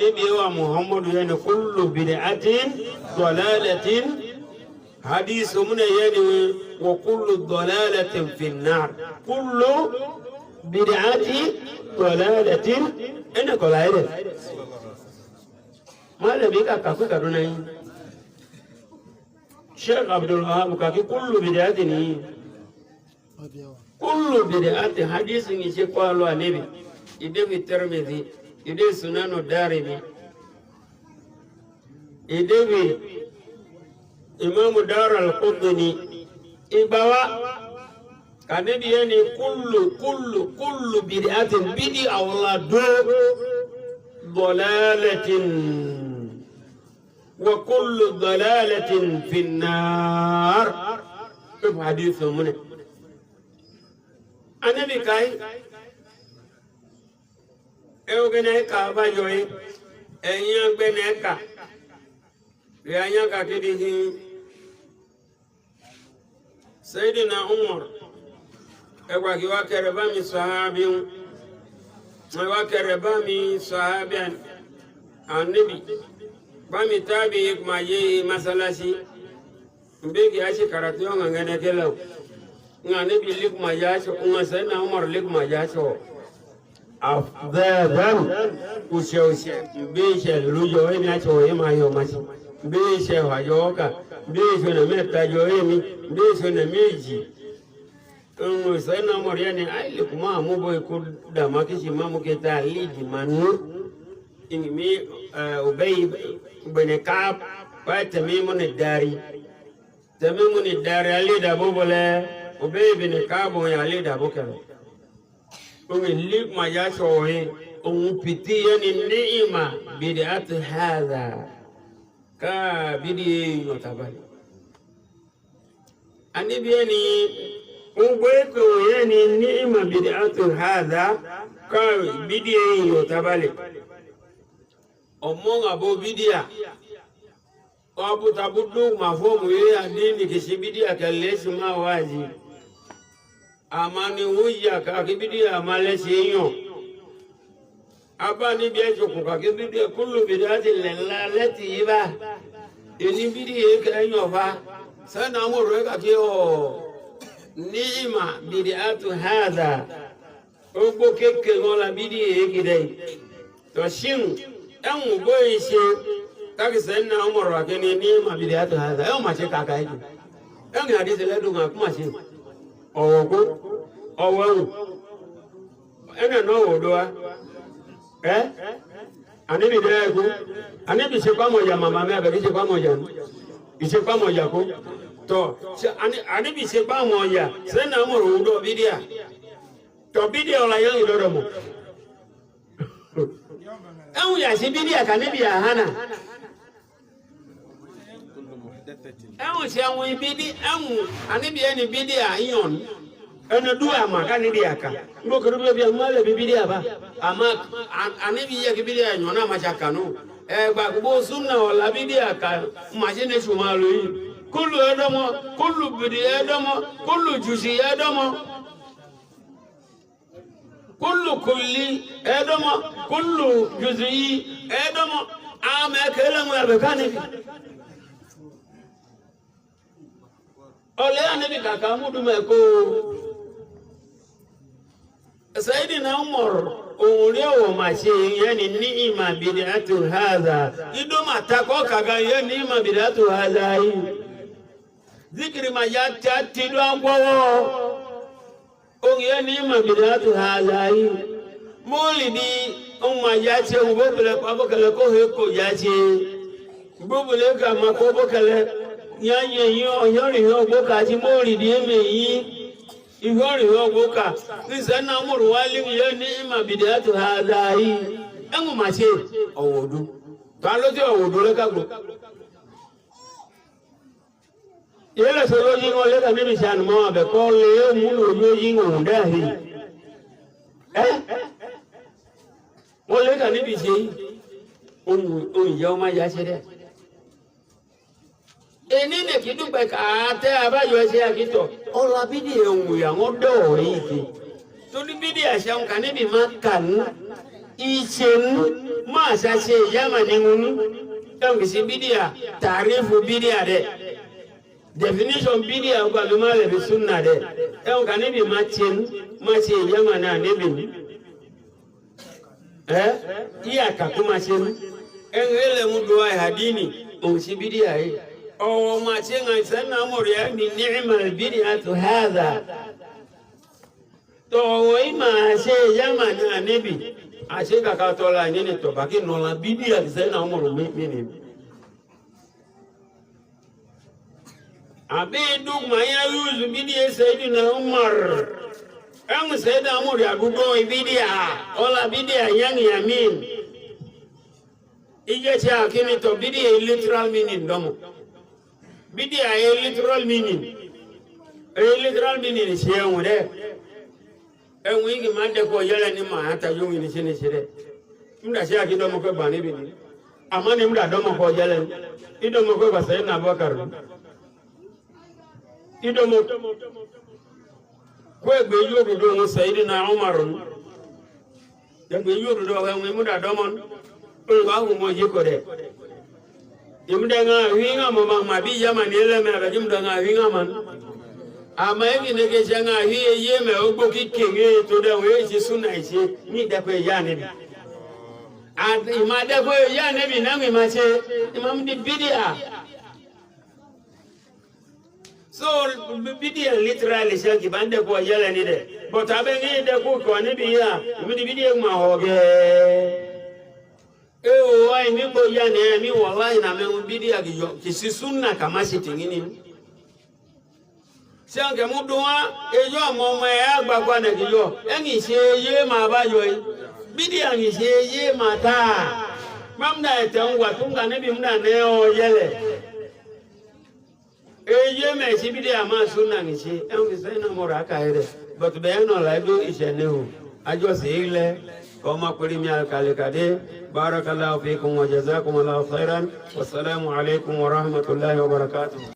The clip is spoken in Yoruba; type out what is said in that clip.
nabi wa Muhammad yani kullu bid'atin dalalatin hadith mun yani wa kullu dalalatin fi an-nar kullu bid'ati dalalatin ina ko laire malabi ka ku kaduna yi Sheikh Abdul Wahab ka ki kullu bid'atin kullu bid'atin hadith ni se ko lo anabi ide fi Tirmidhi ide Sunan ad-Darimi ide bi Imam Dar al-Qutni ibawa kanabi yani kullu bid'atin bid'i Allah do dalalatin wa kullu dalalatin fi an-nar hadith mun anabi kai eugene ka ba yoy eyan gbene ka eyan ka kidi Sayyidina Umar ewa ki wa kereba mi sahabi wa kereba mi sahabi anabi ba mi tabi ma ye masalasi mbegi ashi karatu ngane kelo nganabi lik ma yacho Sayyidina Umar lik ma yacho afdadan ushaushe bishe lujo emi acho ema yo machi bishe wajoka bishe na meta jo emi bishe na meji Sayyidina Umar yani aile kuma mubo kuda makishi mamu keta liji manu ingmi Ubay ibn Ka'b wa Tamimun ad-Dari ali da bobole Ubay ibn Ka'b ya ali da bokalo lik ma ya shoye piti yani ni'ima bid'at hadha ka bidi yotabali ani bieni ungweko yani ni'ima bid'at hadha ka bidi yotabali omonga bo bidia abu tabudu mafomu ye adini kishibidia kalesi mawazi amani huja kakibidia malesi yo abani biecho kukakibidia kullu bidati lalati iba ini bidie kanyo fa sana amuru kakio ni'ima bid'atu hadha obo keke ngola bidie kidai to shin dan ugoyi shi kaki Sayyidina Umar wa kene ni'ima bid'atu hadha yo ma che kaka yi dan hadisi le dunga kuma shi owogo oworu ena no wodoa anibi dego anibi se kwa moja mama me abedi se kwa moja ise kwa moja ko to anibi se kwa moja Sayyidina Umar wodo bidia to bidia ola yan idodo mo ewu ya si bidia kanibi ya hana ewu si awon bidi ewu anibi eni bidia yon ena duwa ma kanibi aka ngo krube bi amale bidia ba ama anibi ya bidia nyona ma chakanu gba gbo sunna wala bidia aka machine shumalo yi kullu edomo kullu bidia edomo kullu juzi edomo kullu kulli edomo kullu juzi edomo ama kelamu ya bekani ole anibi kaka mudu meko Sayyidina Umar onrewo ma se yani ni'ima bid'atu hadha ido matako kaga yani ni'ima bid'atu hadha yi zikri ma yatta tido angwowo o yani ni'ima bid'atu hadha yi molidi umma yace ubobele abokale ko heko yace ubobele ka makobokale yanye yo yori yo boka ti molidi emeyi ihori ogoka Sayyidina Umar wali yo ni ima bid'atu hadai engu ma se owodu ta lo ti owodu le ka gbo yele so lo yin o le ka mi san mo abe ko le mu lo yo yin o da hi o le ka ni bi se o yo ma ya se de eni ne kidu pe ka te abayo se akito ola bidi enwu ya ngodo ori ti to ni bidi ase on kan bi makan ichen ma sa che yamani ngunu donc si bidia taarifu bidia de definition bidia kwa lumale bi sunna de donc anibi ma che yamana nebi iya ka kuma chen engele mudwa hadini on si bidia yi o ma che ngai sanna moriya ni ni'mal bidiatu hadha to ima se yamana nebi ase kaka tola nyene to baki no la bidia sanna moro mini abedu maya yuzu bidia Sayyidina Umar ang Sayyidina Umar ya gudo bidia ola bidia yang yamin ije cha kini to bidia literal meaning domo bidia literal meaning siya ngure en wingi mande ko yala ni ma hata yungi ni sini sire mda siya kidomo ko bani bini amani mda domo ko yala idomo ko ba Sayyidina Abubakar idomo ko gbe yoru do Sayyidina Umar ya gbe yoru do wa mda domon o wa hu mo jiko de imda nga winga mo ma bi yama ni le me ba jimda nga winga man ama egi ne ke janga hiye yeme ogbo kikenge to de we ji sunna ise ni da ko ya ne bi and ima da ko ya ne bi na mi ma se imam di bidia so bidia literally se ki bande ko yala ni de but abe ni de ko ko ne bi ya mi di bidia ma hoge o ai mi ko ya ne mi wallahi na me bidia ki si sunna kama si tingini Siange mudua ejo momo ya gbagba na kiyo eni se ye ma ba yo yi bidia ni se ye mata mamda etengwa tunga ne bi mda ne o yele eye me si bidia ma sunna ni se en se na mora ka ere but be no la do ise ne o ajo se ile ko ma kuri mi al kale kade barakallahu fikum wa jazakumullahu khairan wassalamu alaikum wa rahmatullahi wa barakatuh